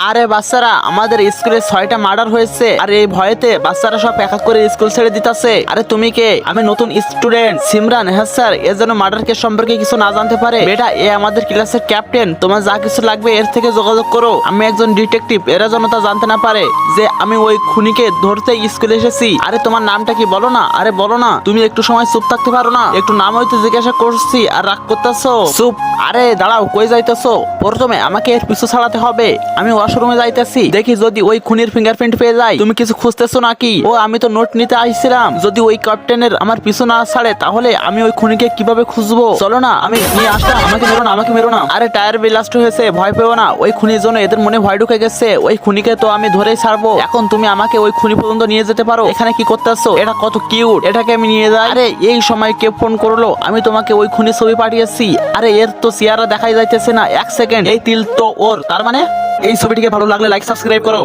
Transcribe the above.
আরে বাচ্চারা, আমাদের স্কুলে 6টা মার্ডার হয়েছে আর এই ভয়েতে বাচ্চারা সব এক এক করে স্কুল ছেড়ে দিতেছে। আরে তুমি কে? আমি নতুন স্টুডেন্ট সিমরান। হ্যাঁ স্যার, এর জন্য মার্ডার কেস সম্পর্কে কিছু না জানতে পারে। বেটা, এ আমাদের ক্লাসের ক্যাপ্টেন। তোমার যা কিছু লাগবে এর থেকে যোগাযোগ করো। আমি একজন ডিটেকটিভ, এরা যেন তা জানতে না পারে যে আমি ওই খুনিকে ধরতে স্কুলে এসেছি। আরে তোমার নামটা কি বলো না? আরে বলো না, তুমি একটু সময় চুপ থাকতে পারো না? একটু নাম হইতে জিজ্ঞাসা করছি আর রাগ করতেছো। চুপ। আরে দাঁড়াও, কই যাইতেছো? প্রথমে আমাকে এর পিছু ছাড়াতে হবে। আমি ওয়াশরুমে যাইতেছি, দেখি যদি ওই খুনির ফিঙ্গারপ্রিন্ট পেয়ে যাই। তুমি কিছু খুঁজতেছো নাকি? ও, আমি তো নোট নিতে আইছিলাম। যদি ওই ক্যাপ্টেনের আমার পিছু না ছাড়ে তাহলে আমি ওই খুনিকে কিভাবে খুঁজবো? চলো না, আমি নিয়ে আসলাম। আমাকে মেরো না, আমাকে মেরো না। আরে টায়ার ব্লাস্ট হয়েছে, ভয় পেও না। ওই খুনির জন্য এদের মনে ভয় ঢুকে গেছে। ওই খুনিকে তো আমি ধরেই ছাড়বো। এখন তুমি আমাকে ওই খুনি পর্যন্ত নিয়ে যেতে পারো। এখানে কি করতেছো? এটা কত কিউট, এটাকে আমি নিয়ে যাই। আরে এই সময় কে ফোন করলো? আমি তোমাকে ওই খুনির ছবি পাঠিয়েছি। আরে এর তো চেহারা দেখাই যাইতেছে না। 1 সেকেন্ড, এই তিল তো ওর। তার মানে এই ছবিটিকে ভালো লাগলে লাইক সাবস্ক্রাইব করো।